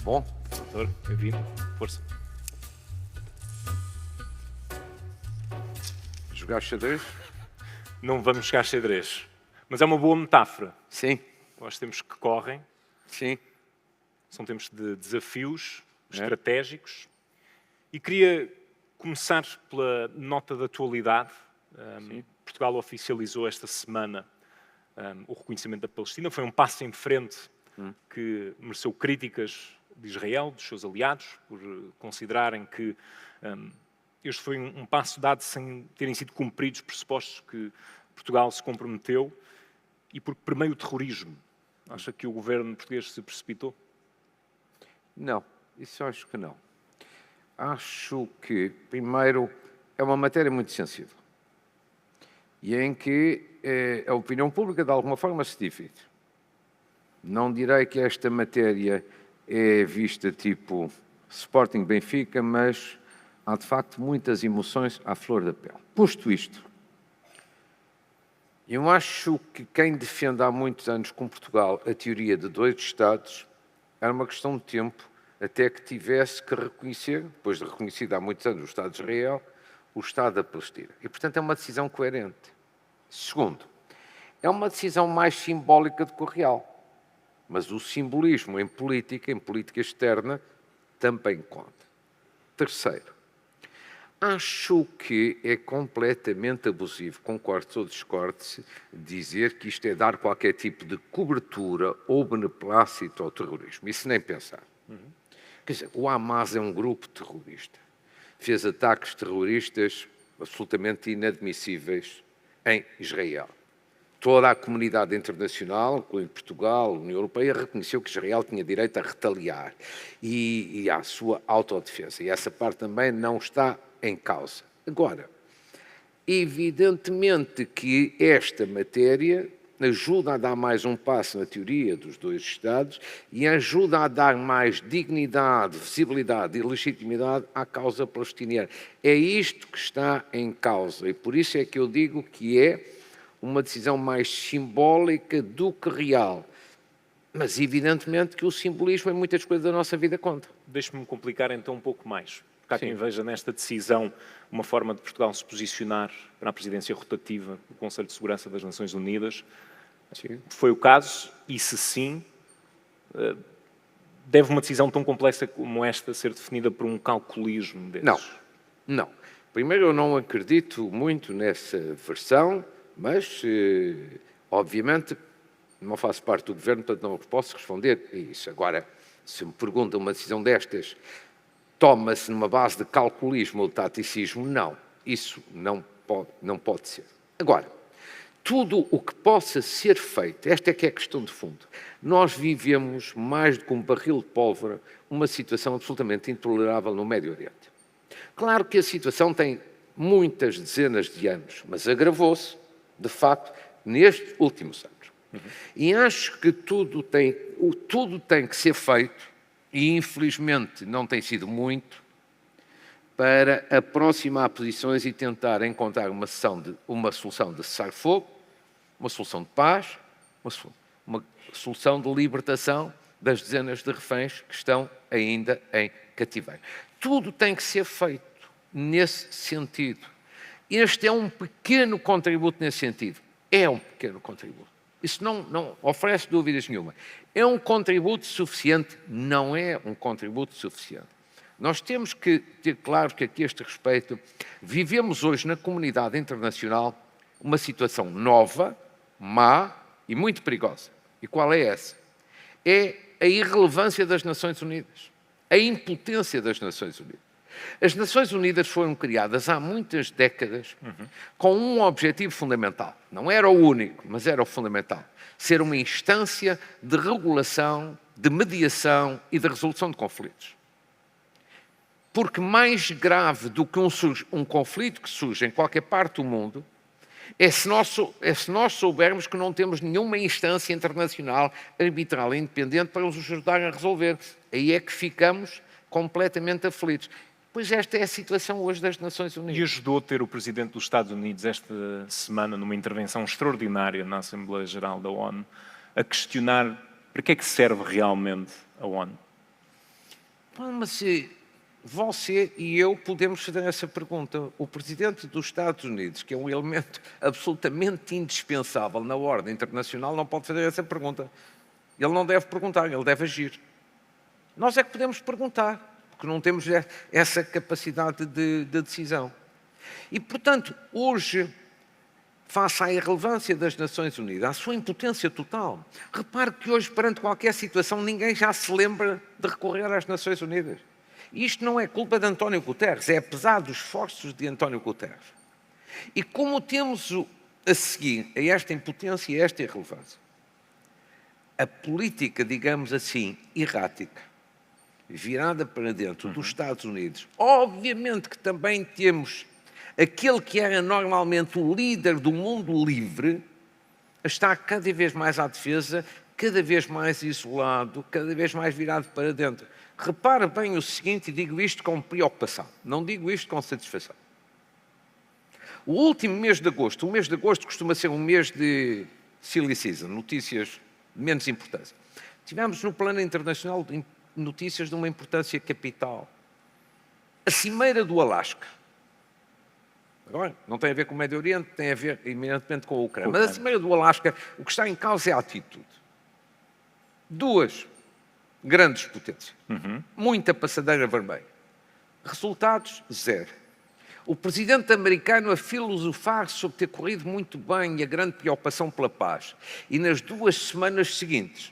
Bom, Doutor, bem-vindo. Força. jogar xadrez? Não vamos jogar xadrez, mas é uma boa metáfora. Sim, Nós temos que correm, sim. são tempos de desafios É. estratégicos. E queria começar pela nota da atualidade. Portugal oficializou esta semana o reconhecimento da Palestina. Foi um passo em frente que mereceu críticas de Israel, dos seus aliados, por considerarem que este foi um passo dado sem terem sido cumpridos os pressupostos que Portugal se comprometeu e porque permeia o terrorismo. Acha que o governo português se precipitou? Não, isso eu acho que não. Acho que, primeiro, é uma matéria muito sensível e em que a opinião pública, de alguma forma, se divide. Não direi que esta matéria é vista tipo Sporting Benfica, mas há, de facto, muitas emoções à flor da pele. Posto isto, eu acho que quem defende há muitos anos com Portugal a teoria de dois Estados era uma questão de tempo até que tivesse que reconhecer, depois de reconhecido há muitos anos o Estado de Israel, o Estado da Palestina. E, portanto, é uma decisão coerente. Segundo, é uma decisão mais simbólica do que o real. Mas o simbolismo em política externa, também conta. Terceiro, acho que é completamente abusivo, concordo ou discordo, dizer que isto é dar qualquer tipo de cobertura ou beneplácito ao terrorismo. Isso nem pensar. Quer dizer, o Hamas é um grupo terrorista. Fez ataques terroristas absolutamente inadmissíveis em Israel. Toda a comunidade internacional, incluindo Portugal, a União Europeia, reconheceu que Israel tinha direito a retaliar e à sua autodefesa. E essa parte também não está em causa. Agora, evidentemente que esta matéria ajuda a dar mais um passo na teoria dos dois Estados e ajuda a dar mais dignidade, visibilidade e legitimidade à causa palestiniana. É isto que está em causa e por isso é que eu digo que é uma decisão mais simbólica do que real. Mas evidentemente que o simbolismo em muitas coisas da nossa vida conta. Deixe-me complicar então um pouco mais. Porque há Sim. quem veja nesta decisão uma forma de Portugal se posicionar para a presidência rotativa do Conselho de Segurança das Nações Unidas. Sim. Foi o caso? E se sim, deve uma decisão tão complexa como esta ser definida por um calculismo desses? Não, não. Primeiro, eu não acredito muito nessa versão, mas, obviamente, não faço parte do governo, portanto não posso responder a isso. Agora, se me perguntam uma decisão destas, toma-se numa base de calculismo ou de taticismo? Não, isso não pode ser. Agora, tudo o que possa ser feito, esta é que é a questão de fundo. Nós vivemos, mais do que um barril de pólvora, uma situação absolutamente intolerável no Médio Oriente. Claro que a situação tem muitas dezenas de anos, mas agravou-se, de facto, nestes últimos anos. E acho que tudo tem que ser feito, e infelizmente não tem sido muito, para aproximar posições e tentar encontrar uma solução de cessar-fogo, uma solução de paz, uma solução de libertação das dezenas de reféns que estão ainda em cativeiro. Tudo tem que ser feito nesse sentido. Este é um pequeno contributo nesse sentido. É um pequeno contributo. Isso não oferece dúvidas nenhuma. É um contributo suficiente? Não é um contributo suficiente. Nós temos que ter claro que, aqui a este respeito, vivemos hoje na comunidade internacional uma situação nova, má e muito perigosa. E qual é essa? É a irrelevância das Nações Unidas, a impotência das Nações Unidas. As Nações Unidas foram criadas há muitas décadas com um objetivo fundamental. Não era o único, mas era o fundamental. Ser uma instância de regulação, de mediação e de resolução de conflitos. Porque mais grave do que um conflito que surge em qualquer parte do mundo é se nós soubermos que não temos nenhuma instância internacional arbitral e independente para nos ajudar a resolver. Aí é que ficamos completamente aflitos. Pois esta é a situação hoje das Nações Unidas. E ajudou a ter o Presidente dos Estados Unidos esta semana numa intervenção extraordinária na Assembleia Geral da ONU a questionar para que é que serve realmente a ONU? Bom, mas você e eu podemos fazer essa pergunta. O presidente dos Estados Unidos, que é um elemento absolutamente indispensável na ordem internacional, não pode fazer essa pergunta. Ele não deve perguntar, ele deve agir. Nós é que podemos perguntar, porque não temos essa capacidade de decisão. E, portanto, hoje, face à irrelevância das Nações Unidas, à sua impotência total, repare que hoje, perante qualquer situação, ninguém já se lembra de recorrer às Nações Unidas. Isto não é culpa de António Guterres, é apesar dos esforços de António Guterres. E como temos a seguir a esta impotência e a esta irrelevância, a política, digamos assim, errática, virada para dentro dos Estados Unidos, obviamente que também temos aquele que era normalmente o líder do mundo livre, está cada vez mais à defesa, cada vez mais isolado, cada vez mais virado para dentro. Repare bem o seguinte, e digo isto com preocupação, não digo isto com satisfação. O último mês de agosto, o mês de agosto costuma ser um mês de silly season, notícias de menos importância. Tivemos no plano internacional notícias de uma importância capital. A Cimeira do Alasca. Agora, não tem a ver com o Médio Oriente, tem a ver eminentemente com a Ucrânia. Mas a Cimeira do Alasca, o que está em causa é a atitude. Duas grandes potências. Muita passadeira vermelha. Resultados, zero. O presidente americano a filosofar sobre ter corrido muito bem e a grande preocupação pela paz. E nas 2 semanas seguintes,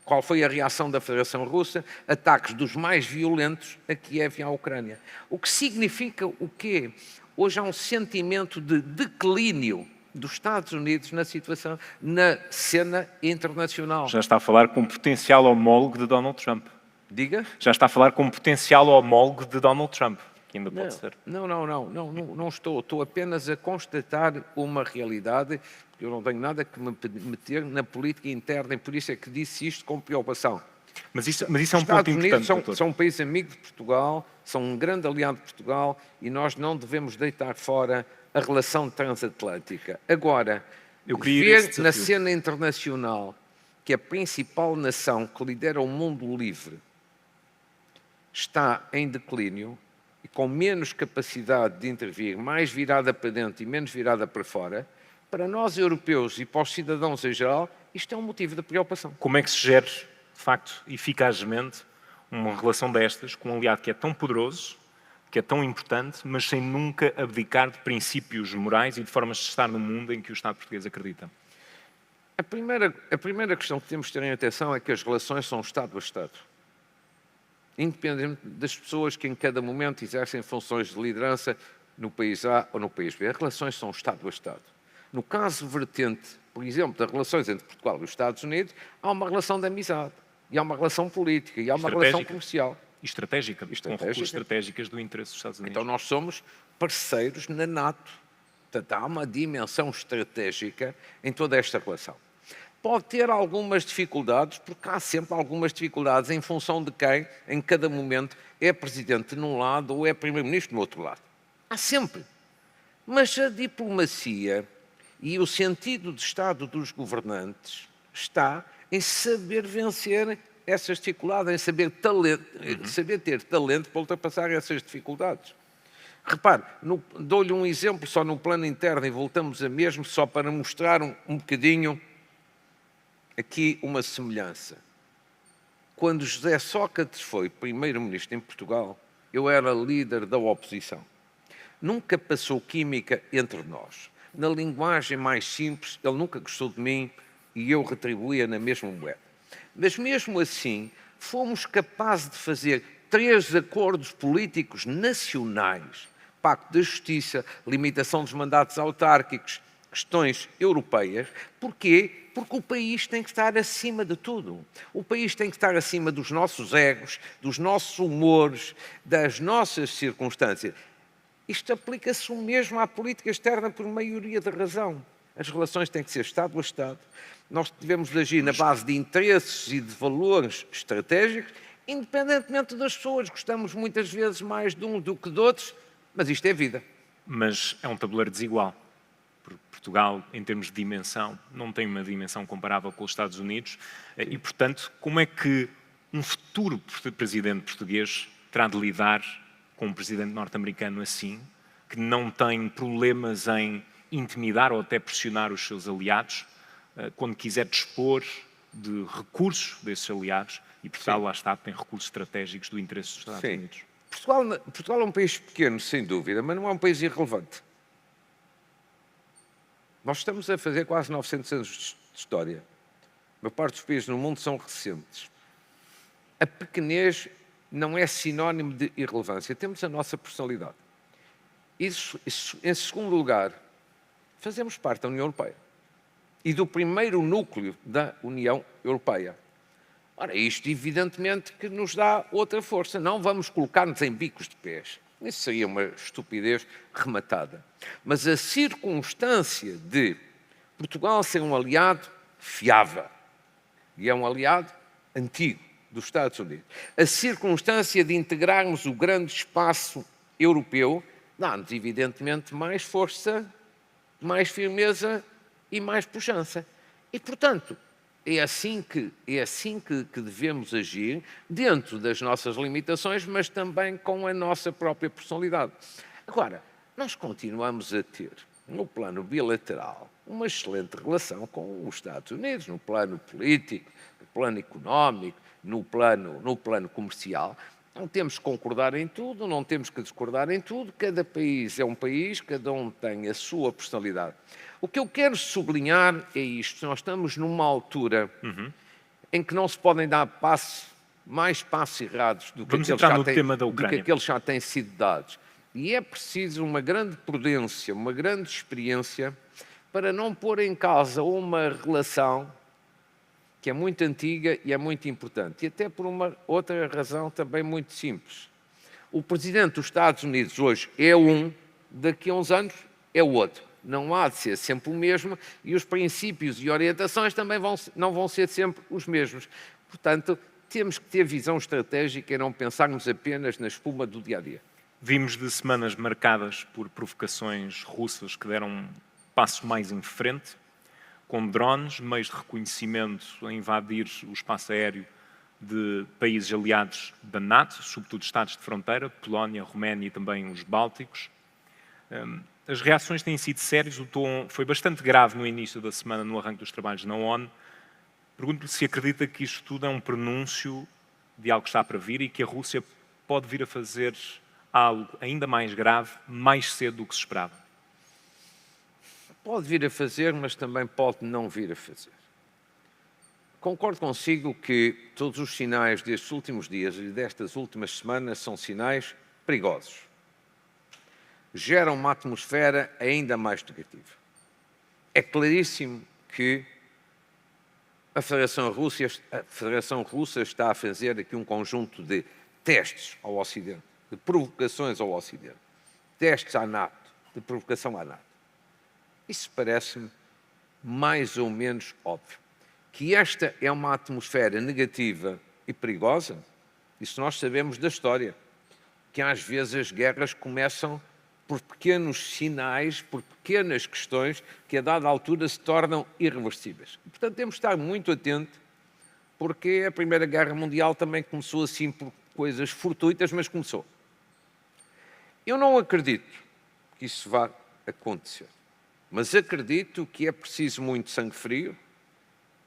qual foi a reação da Federação Russa? Ataques dos mais violentos a Kiev e à Ucrânia. O que significa o quê? Hoje há um sentimento de declínio dos Estados Unidos na situação, na cena internacional. Já está a falar com um potencial homólogo de Donald Trump. Diga? Já está a falar com um potencial homólogo de Donald Trump, que ainda pode ser. Não estou. Estou apenas a constatar uma realidade, porque eu não tenho nada que me meter na política interna, e por isso é que disse isto com preocupação. Mas isso é um ponto importante, Os Estados Unidos são um país amigo de Portugal, são um grande aliado de Portugal, e nós não devemos deitar fora a relação transatlântica. Agora, ver na cena internacional que a principal nação que lidera o mundo livre está em declínio e com menos capacidade de intervir, mais virada para dentro e menos virada para fora, para nós europeus e para os cidadãos em geral, isto é um motivo de preocupação. Como é que se gera, de facto, eficazmente, uma relação destas com um aliado que é tão poderoso, que é tão importante, mas sem nunca abdicar de princípios morais e de formas de estar no mundo em que o Estado português acredita? A primeira questão que temos de ter em atenção é que as relações são Estado a Estado. Independente das pessoas que em cada momento exercem funções de liderança no país A ou no país B. As relações são Estado a Estado. No caso vertente, por exemplo, das relações entre Portugal e os Estados Unidos, há uma relação de amizade, e há uma relação política, e há uma relação comercial. E estratégica, com recursos estratégicas do interesse dos Estados Unidos. Então nós somos parceiros na NATO. Portanto, há uma dimensão estratégica em toda esta relação. Pode ter algumas dificuldades, porque há sempre algumas dificuldades em função de quem, em cada momento, é presidente num lado ou é primeiro-ministro no outro lado. Há sempre. Mas a diplomacia e o sentido de Estado dos governantes está em saber vencer essas dificuldades, em saber ter talento para ultrapassar essas dificuldades. Repare, dou-lhe um exemplo só no plano interno e voltamos a mesmo, só para mostrar um bocadinho aqui uma semelhança. Quando José Sócrates foi primeiro-ministro em Portugal, eu era líder da oposição. Nunca passou química entre nós. Na linguagem mais simples, ele nunca gostou de mim e eu retribuía na mesma moeda. Mas mesmo assim, fomos capazes de fazer 3 acordos políticos nacionais, Pacto da Justiça, limitação dos mandatos autárquicos, questões europeias. Porquê? Porque o país tem que estar acima de tudo. O país tem que estar acima dos nossos egos, dos nossos humores, das nossas circunstâncias. Isto aplica-se o mesmo à política externa por maioria de razão. As relações têm que ser Estado a Estado. Nós devemos agir na base de interesses e de valores estratégicos, independentemente das pessoas. Gostamos muitas vezes mais de um do que de outros, mas isto é vida. Mas é um tabuleiro desigual. Portugal, em termos de dimensão, não tem uma dimensão comparável com os Estados Unidos e, portanto, como é que um futuro presidente português terá de lidar com um presidente norte-americano assim, que não tem problemas em intimidar ou até pressionar os seus aliados, quando quiser dispor de recursos desses aliados, e Portugal, lá está, tem recursos estratégicos do interesse dos Estados Unidos. Portugal é um país pequeno, sem dúvida, mas não é um país irrelevante. Nós estamos a fazer quase 900 anos de história. A maior parte dos países no mundo são recentes. A pequenez não é sinónimo de irrelevância. Temos a nossa personalidade. Isso, em segundo lugar, fazemos parte da União Europeia e do primeiro núcleo da União Europeia. Ora, isto evidentemente que nos dá outra força. Não vamos colocar-nos em bicos de pés. Isso seria uma estupidez rematada. Mas a circunstância de Portugal ser um aliado fiável, e é um aliado antigo dos Estados Unidos, a circunstância de integrarmos o grande espaço europeu, dá-nos evidentemente mais força, mais firmeza e mais pujança. E, portanto, é assim que devemos agir, dentro das nossas limitações, mas também com a nossa própria personalidade. Agora, nós continuamos a ter, no plano bilateral, uma excelente relação com os Estados Unidos, no plano político, no plano económico, no plano comercial. Não temos que concordar em tudo, não temos que discordar em tudo. Cada país é um país, cada um tem a sua personalidade. O que eu quero sublinhar é isto. Nós estamos numa altura em que não se podem dar mais passos errados do que aqueles já têm sido dados. E é preciso uma grande prudência, uma grande experiência para não pôr em causa uma relação que é muito antiga e é muito importante. E até por uma outra razão também muito simples. O presidente dos Estados Unidos hoje é um, daqui a uns anos é o outro. Não há de ser sempre o mesmo e os princípios e orientações também não vão ser sempre os mesmos. Portanto, temos que ter visão estratégica e não pensarmos apenas na espuma do dia-a-dia. Vimos de semanas marcadas por provocações russas que deram passos mais em frente, com drones, meios de reconhecimento a invadir o espaço aéreo de países aliados da NATO, sobretudo Estados de fronteira, Polónia, Roménia e também os Bálticos. As reações têm sido sérias, o tom foi bastante grave no início da semana, no arranque dos trabalhos na ONU. Pergunto-lhe se acredita que isto tudo é um prenúncio de algo que está para vir e que a Rússia pode vir a fazer algo ainda mais grave, mais cedo do que se esperava. Pode vir a fazer, mas também pode não vir a fazer. Concordo consigo que todos os sinais destes últimos dias e destas últimas semanas são sinais perigosos. Geram uma atmosfera ainda mais negativa. É claríssimo que a Federação Russa está a fazer aqui um conjunto de testes ao Ocidente, de provocações ao Ocidente, testes à NATO, de provocação à NATO. Isso parece-me mais ou menos óbvio. Que esta é uma atmosfera negativa e perigosa, isso nós sabemos da história, que às vezes as guerras começam por pequenos sinais, por pequenas questões, que a dada altura se tornam irreversíveis. E, portanto, temos de estar muito atentos, porque a Primeira Guerra Mundial também começou assim por coisas fortuitas, mas começou. Eu não acredito que isso vá acontecer. Mas acredito que é preciso muito sangue frio,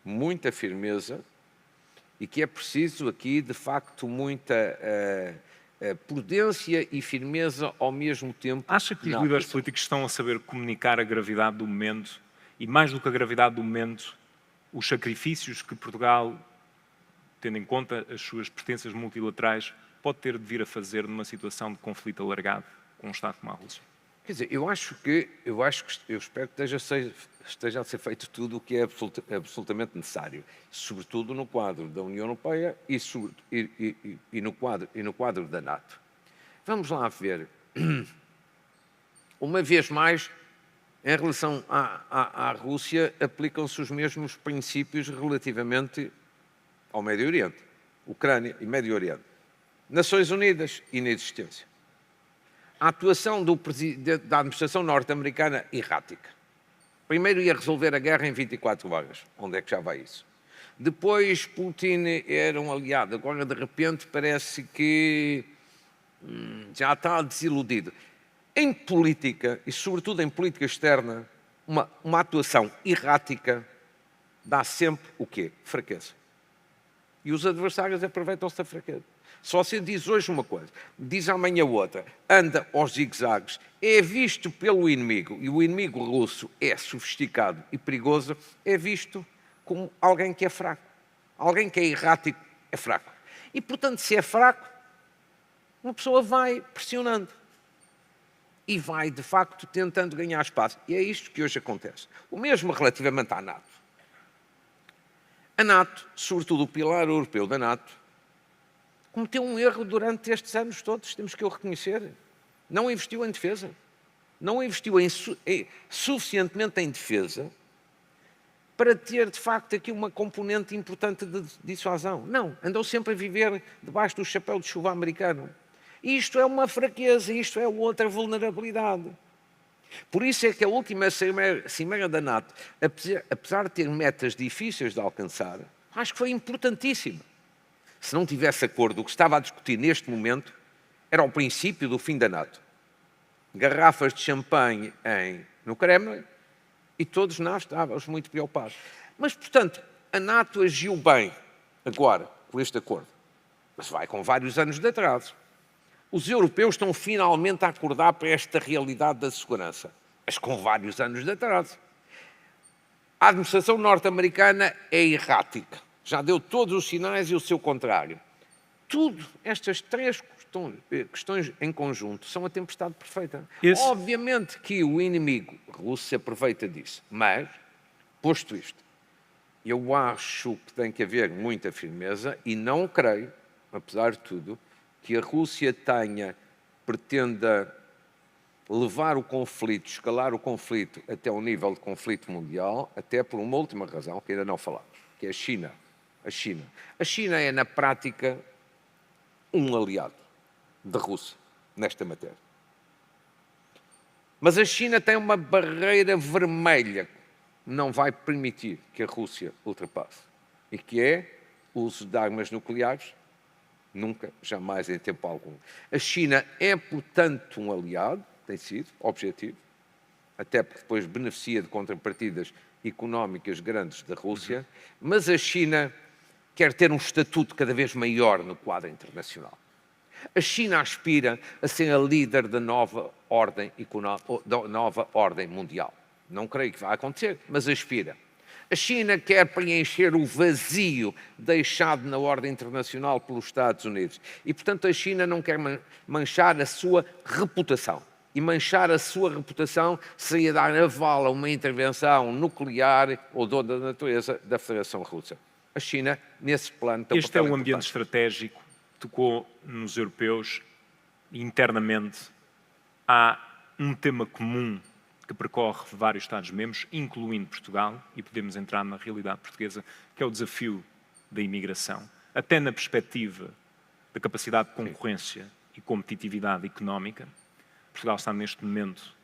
muita firmeza e que é preciso aqui, de facto, muita prudência e firmeza ao mesmo tempo. Acha que os líderes políticos estão a saber comunicar a gravidade do momento e, mais do que a gravidade do momento, os sacrifícios que Portugal, tendo em conta as suas pertenças multilaterais, pode ter de vir a fazer numa situação de conflito alargado com um Estado como a Rússia? Quer dizer, eu espero que esteja a ser feito tudo o que é absolutamente necessário, sobretudo no quadro da União Europeia e no quadro da NATO. Vamos lá ver. Uma vez mais, em relação à Rússia, aplicam-se os mesmos princípios relativamente ao Médio Oriente, Ucrânia e Médio Oriente. Nações Unidas, inexistência. A atuação do presidente da administração norte-americana, errática. Primeiro ia resolver a guerra em 24 horas. Onde é que já vai isso? Depois Putin era um aliado, agora de repente parece que já está desiludido. Em política, e sobretudo em política externa, uma atuação errática dá sempre o quê? Fraqueza. E os adversários aproveitam-se da fraqueza. Se você diz hoje uma coisa, diz amanhã outra, anda aos zigue-zagues, é visto pelo inimigo, e o inimigo russo é sofisticado e perigoso, é visto como alguém que é fraco. Alguém que é errático é fraco. E, portanto, se é fraco, uma pessoa vai pressionando. E vai, de facto, tentando ganhar espaço. E é isto que hoje acontece. O mesmo relativamente à NATO. A NATO, sobretudo o pilar europeu da NATO, cometeu um erro durante estes anos todos, temos que o reconhecer. Não investiu em defesa. Não investiu suficientemente em defesa para ter, de facto, aqui uma componente importante de dissuasão. Não, andou sempre a viver debaixo do chapéu de chuva americano. Isto é uma fraqueza, isto é outra vulnerabilidade. Por isso é que a última cimeira da NATO, apesar de ter metas difíceis de alcançar, acho que foi importantíssima. Se não tivesse acordo, o que estava a discutir neste momento era o princípio do fim da NATO. Garrafas de champanhe no Kremlin e todos nós estávamos muito preocupados. Mas, portanto, a NATO agiu bem agora com este acordo, mas vai com vários anos de atraso. Os europeus estão finalmente a acordar para esta realidade da segurança, mas com vários anos de atraso. A administração norte-americana é errática. Já deu todos os sinais e o seu contrário. Tudo, estas três questões em conjunto, são a tempestade perfeita. Obviamente que o inimigo russo se aproveita disso, mas, posto isto, eu acho que tem que haver muita firmeza e não creio, apesar de tudo, que a Rússia pretenda levar o conflito, escalar o conflito até o nível de conflito mundial, até por uma última razão, que ainda não falámos, que é a China. A China é, na prática, um aliado da Rússia nesta matéria. Mas a China tem uma barreira vermelha que não vai permitir que a Rússia ultrapasse, e que é o uso de armas nucleares. Nunca, jamais, em tempo algum. A China é, portanto, um aliado, tem sido objetivo, até porque depois beneficia de contrapartidas económicas grandes da Rússia, mas a China quer ter um estatuto cada vez maior no quadro internacional. A China aspira a ser a líder da nova ordem mundial. Não creio que vá acontecer, mas aspira. A China quer preencher o vazio deixado na ordem internacional pelos Estados Unidos. E, portanto, a China não quer manchar a sua reputação. E manchar a sua reputação seria dar aval a uma intervenção nuclear ou de outra natureza da Federação Russa. A China, nesse plano, tem um papel Este é um ambiente importante. estratégico, tocou nos europeus, e internamente há um tema comum que percorre vários Estados-membros, incluindo Portugal, e podemos entrar na realidade portuguesa, que é o desafio da imigração, até na perspectiva da capacidade de concorrência e competitividade económica. Portugal está neste momento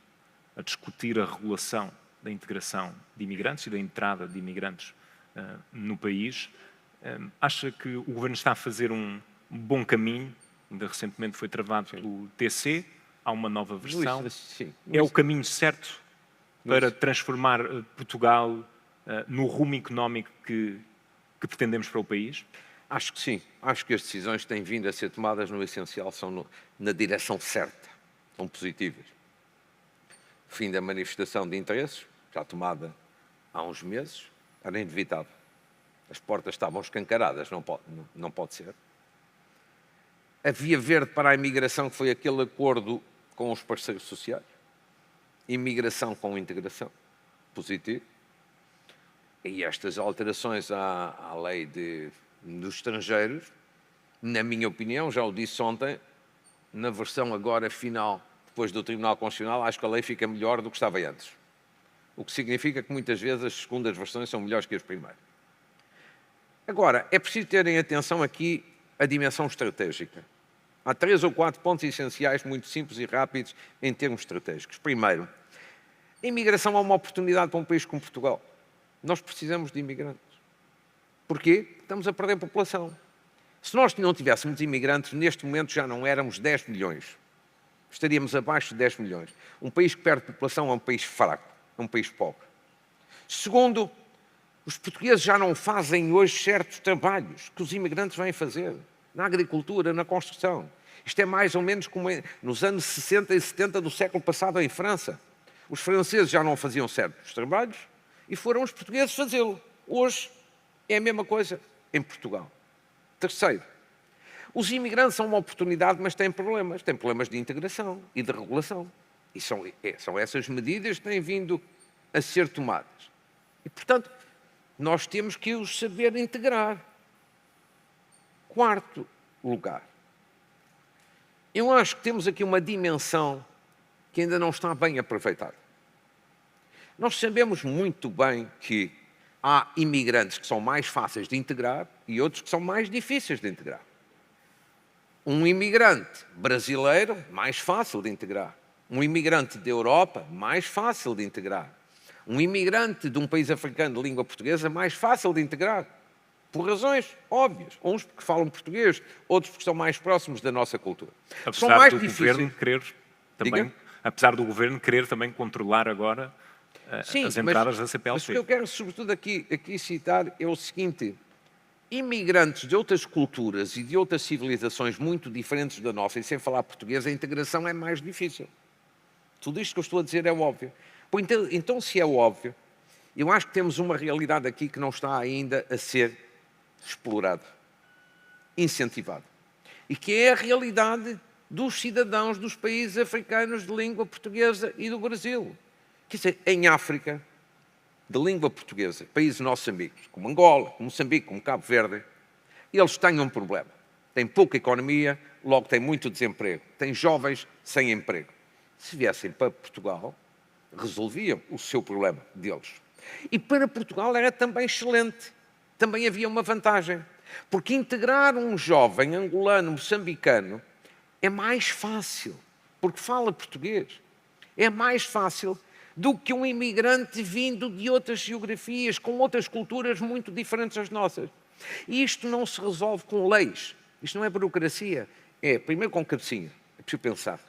a discutir a regulação da integração de imigrantes e da entrada de imigrantes no país. Acha que o Governo está a fazer um bom caminho? Ainda recentemente foi travado pelo TC, há uma nova versão. É o caminho certo para transformar Portugal no rumo económico que pretendemos para o país? Acho que sim. Acho que as decisões que têm vindo a ser tomadas no essencial são na direção certa, são positivas. Fim da manifestação de interesses, já tomada há uns meses, era inevitável. As portas estavam escancaradas, não pode ser. A via verde para a imigração, que foi aquele acordo com os parceiros sociais. Imigração com integração. Positivo. E estas alterações à lei dos estrangeiros, na minha opinião, já o disse ontem, na versão agora final, depois do Tribunal Constitucional, acho que a lei fica melhor do que estava antes. O que significa que muitas vezes as segundas versões são melhores que as primeiras. Agora, é preciso terem atenção aqui à dimensão estratégica. Há 3 ou 4 pontos essenciais, muito simples e rápidos, em termos estratégicos. Primeiro, a imigração é uma oportunidade para um país como Portugal. Nós precisamos de imigrantes. Porquê? Estamos a perder população. Se nós não tivéssemos imigrantes, neste momento já não éramos 10 milhões. Estaríamos abaixo de 10 milhões. Um país que perde população é um país fraco, é um país pobre. Segundo, os portugueses já não fazem hoje certos trabalhos que os imigrantes vêm fazer, na agricultura, na construção. Isto é mais ou menos como nos anos 60 e 70 do século passado em França. Os franceses já não faziam certos trabalhos e foram os portugueses fazê-lo. Hoje é a mesma coisa em Portugal. Terceiro, os imigrantes são uma oportunidade, mas têm problemas. Têm problemas de integração e de regulação. E são essas medidas que têm vindo a ser tomadas. E, portanto, nós temos que os saber integrar. Quarto lugar, eu acho que temos aqui uma dimensão que ainda não está bem aproveitada. Nós sabemos muito bem que há imigrantes que são mais fáceis de integrar e outros que são mais difíceis de integrar. Um imigrante brasileiro, mais fácil de integrar. Um imigrante da Europa, mais fácil de integrar. Um imigrante de um país africano de língua portuguesa, mais fácil de integrar. Por razões óbvias. Uns porque falam português, outros porque são mais próximos da nossa cultura. São mais difíceis. Apesar do governo querer também controlar agora as entradas da CPLP. Mas o que eu quero, sobretudo, aqui citar é o seguinte. Imigrantes de outras culturas e de outras civilizações muito diferentes da nossa, e sem falar português, a integração é mais difícil. Tudo isto que eu estou a dizer é óbvio. Então, se é óbvio, eu acho que temos uma realidade aqui que não está ainda a ser explorada, incentivada. E que é a realidade dos cidadãos dos países africanos de língua portuguesa e do Brasil. Quer dizer, em África, de língua portuguesa, países nossos amigos, como Angola, como Moçambique, como Cabo Verde, eles têm um problema. Têm pouca economia, logo têm muito desemprego. Têm jovens sem emprego. Se viessem para Portugal, resolviam o seu problema deles. E para Portugal era também excelente. Também havia uma vantagem. Porque integrar um jovem angolano, moçambicano, é mais fácil. Porque fala português. É mais fácil do que um imigrante vindo de outras geografias, com outras culturas muito diferentes das nossas. E isto não se resolve com leis. Isto não é burocracia. É, primeiro, com cabecinha. É preciso pensar.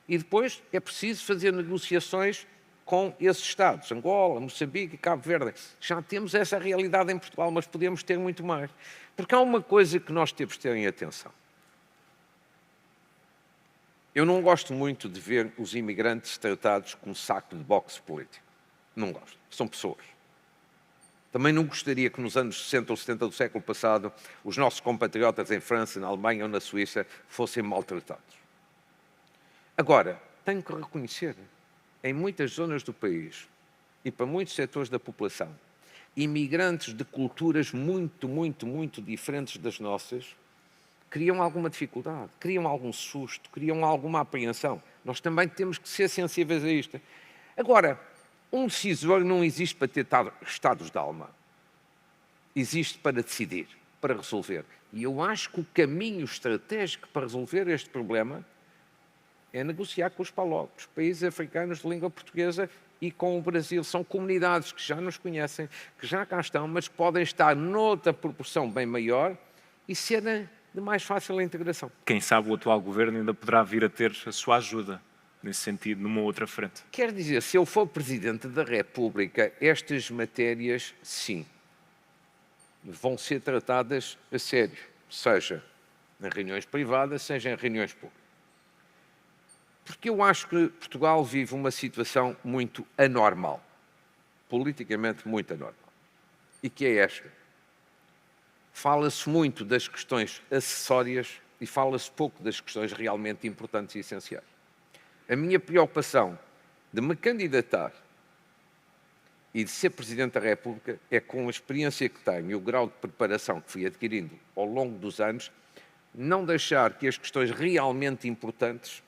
E depois é preciso fazer negociações com esses Estados, Angola, Moçambique e Cabo Verde. Já temos essa realidade em Portugal, mas podemos ter muito mais. Porque há uma coisa que nós temos de ter em atenção. Eu não gosto muito de ver os imigrantes tratados como saco de boxe político. Não gosto. São pessoas. Também não gostaria que nos anos 60 ou 70 do século passado os nossos compatriotas em França, na Alemanha ou na Suíça fossem maltratados. Agora, tenho que reconhecer, em muitas zonas do país e para muitos setores da população, imigrantes de culturas muito, muito, muito diferentes das nossas, criam alguma dificuldade, criam algum susto, criam alguma apreensão. Nós também temos que ser sensíveis a isto. Agora, um decisor não existe para ter estados de alma. Existe para decidir, para resolver. E eu acho que o caminho estratégico para resolver este problema é negociar com os PALOP, os países africanos de língua portuguesa, e com o Brasil. São comunidades que já nos conhecem, que já cá estão, mas que podem estar noutra proporção bem maior e serem de mais fácil integração. Quem sabe o atual governo ainda poderá vir a ter a sua ajuda, nesse sentido, numa outra frente. Quer dizer, se eu for Presidente da República, estas matérias, sim, vão ser tratadas a sério, seja em reuniões privadas, seja em reuniões públicas. Porque eu acho que Portugal vive uma situação muito anormal, politicamente muito anormal. E que é esta. Fala-se muito das questões acessórias e fala-se pouco das questões realmente importantes e essenciais. A minha preocupação de me candidatar e de ser Presidente da República é, com a experiência que tenho e o grau de preparação que fui adquirindo ao longo dos anos, não deixar que as questões realmente importantes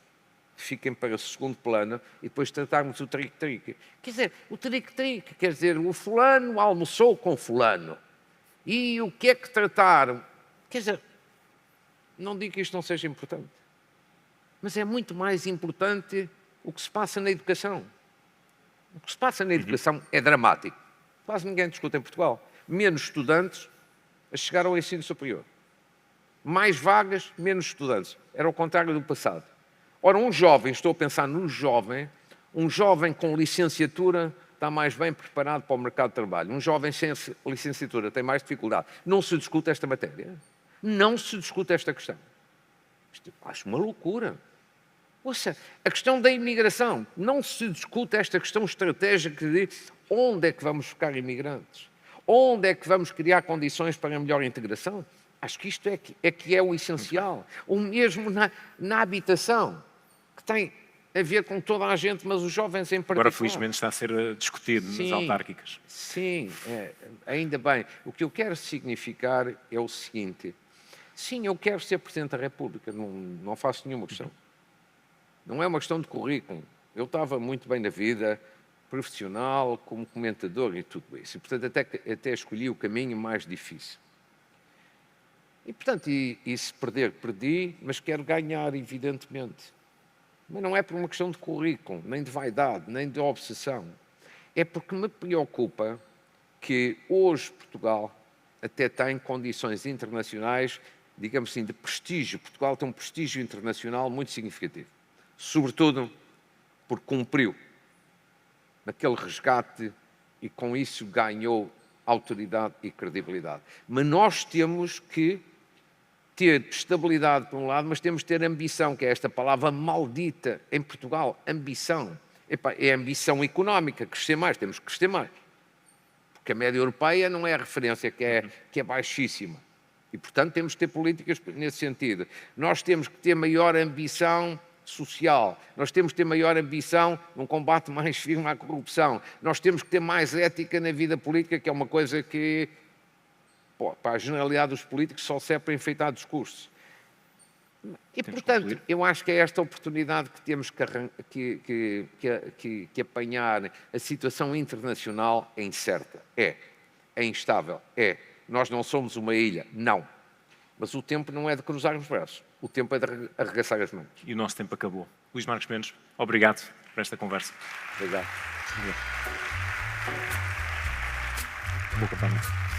fiquem para o segundo plano e depois tratarmos o trique-trique. Quer dizer, o trique-trique, quer dizer, o fulano almoçou com fulano. E o que é que trataram? Quer dizer, não digo que isto não seja importante, mas é muito mais importante o que se passa na educação. O que se passa na educação é dramático. Quase ninguém discute em Portugal. menos estudantes a chegar ao ensino superior. Mais vagas, menos estudantes. Era o contrário do passado. Ora, um jovem, estou a pensar num jovem, um jovem com licenciatura está mais bem preparado para o mercado de trabalho. Um jovem sem licenciatura tem mais dificuldade. Não se discute esta matéria. Não se discute esta questão. Isto acho uma loucura. Ouça, a questão da imigração. Não se discute esta questão estratégica de onde é que vamos ficar imigrantes? Onde é que vamos criar condições para a melhor integração? Acho que isto é que é o essencial. O mesmo na habitação, que tem a ver com toda a gente, mas os jovens em particular. Agora, felizmente, está a ser discutido nas autárquicas. Sim, ainda bem. O que eu quero significar é o seguinte. Sim, eu quero ser Presidente da República, não faço nenhuma questão. Não é uma questão de currículo. Eu estava muito bem na vida profissional, como comentador e tudo isso. E, portanto, até escolhi o caminho mais difícil. E, portanto, e se perder, perdi, mas quero ganhar, evidentemente. Mas não é por uma questão de currículo, nem de vaidade, nem de obsessão. É porque me preocupa que hoje Portugal até tem condições internacionais, digamos assim, de prestígio. Portugal tem um prestígio internacional muito significativo. Sobretudo porque cumpriu naquele resgate e com isso ganhou autoridade e credibilidade. Mas nós temos que ter estabilidade por um lado, mas temos que ter ambição, que é esta palavra maldita em Portugal, ambição. É ambição económica, crescer mais, temos que crescer mais. Porque a média europeia não é a referência, que é baixíssima. E, portanto, temos que ter políticas nesse sentido. Nós temos que ter maior ambição social, nós temos que ter maior ambição num combate mais firme à corrupção, nós temos que ter mais ética na vida política, que é uma coisa que, para a generalidade dos políticos, só serve para enfeitar discursos. E, portanto, eu acho que é esta oportunidade que temos que apanhar. A situação internacional é incerta, é instável, Nós não somos uma ilha, não. Mas o tempo não é de cruzar os braços, o tempo é de arregaçar as mãos. E o nosso tempo acabou. Luís Marcos Mendes, obrigado por esta conversa. Obrigado. Boa campanha.